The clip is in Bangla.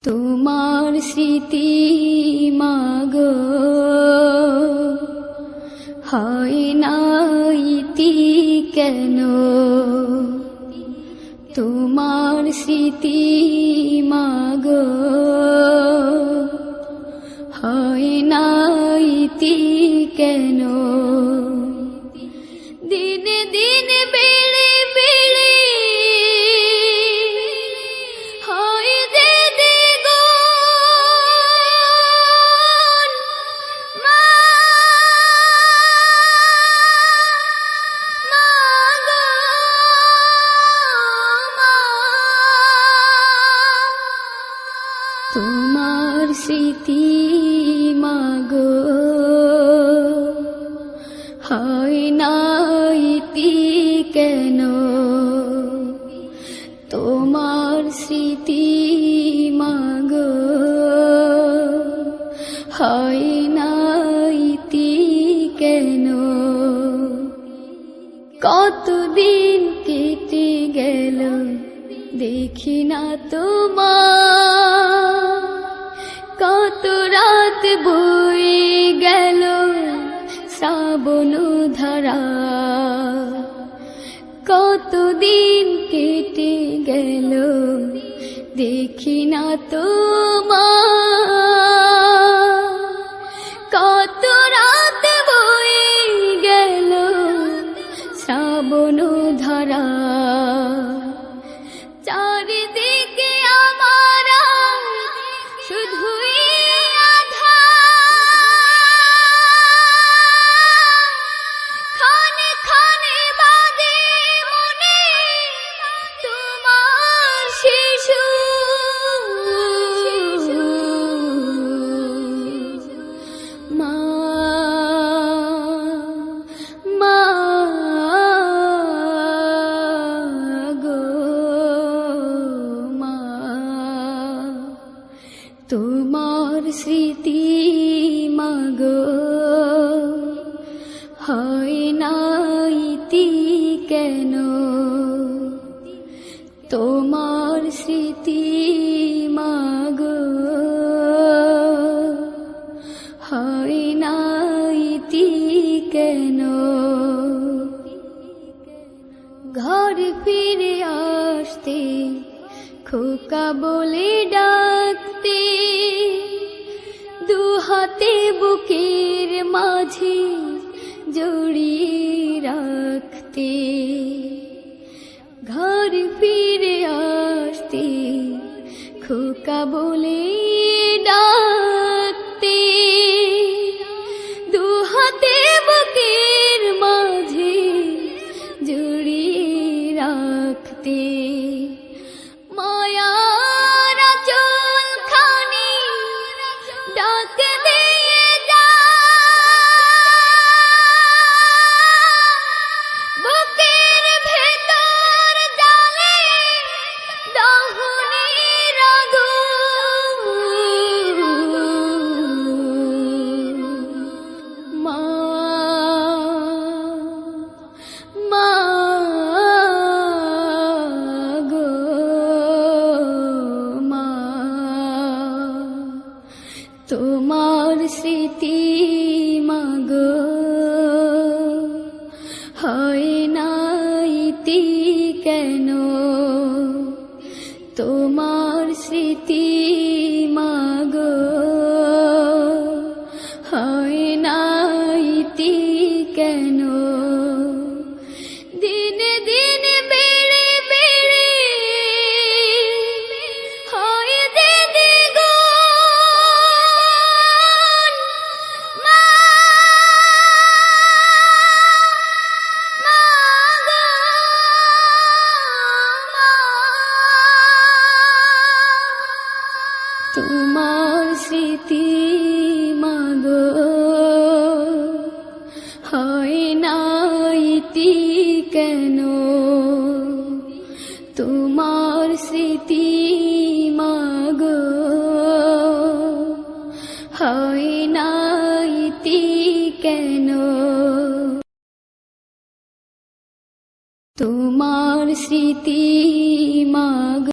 তোমার স্মৃতি মাগো হয় না ইতি কেন? তোমার স্মৃতি মাগো হয় না ইতি কেন? দিনে দিনে বেড়ে বেড়ে হয় যে দ্বিগুণ। মা গো মা, তোমার স্মৃতি মাগো হয় না ইতি কেন? তোমার স্মৃতি মাগো হয় না ইতি কেন? কতদিন কেটে গেল দেখি না তোমার, কত রাত বয়ে গেল শ্রাবণ ধারা। কতদিন কেটে গেল দেখি না তোমার, কত রাত বয়ে গেল শ্রাবণ ধারা। চারিদিকে আমার শুধুই আঁধার, ক্ষণে ক্ষণে বাজে মনে তোমার শিশু। মা মা গো মা, তোমার স্মৃতি মাগো হয় না ইতি কেন? তোমার স্মৃতি মাগো হয় না ইতি কেন? ঘর ফিরে আসতে খোকা বলে ডাকতে, দুহাতে বুকের মাঝে জড়িয়ে রাখতে। ঘর ফিরে আসতে খোকা বলে ডাকতে, দুহাতে বুকের মাঝে জড়িয়ে রাখতে। মায়ার আঁচল খানি ডাক দিয়ে যা, বুকের ভেতর জ্বালে দহনের আগুন। মা মা গো মা, তোমার স্মৃতি মাগো হয় না ইতি কেন? তোমার স্মৃতি মাগো হয় না ইতি কেন? দিনে দিনে বেড়ে বেড়ে হয় যে দ্বিগুণ। মা গো মা, তোমার স্মৃতি মাগো হয় না ইতি কেন? তোমার স্মৃতি মাগো হয় না ইতি কেন?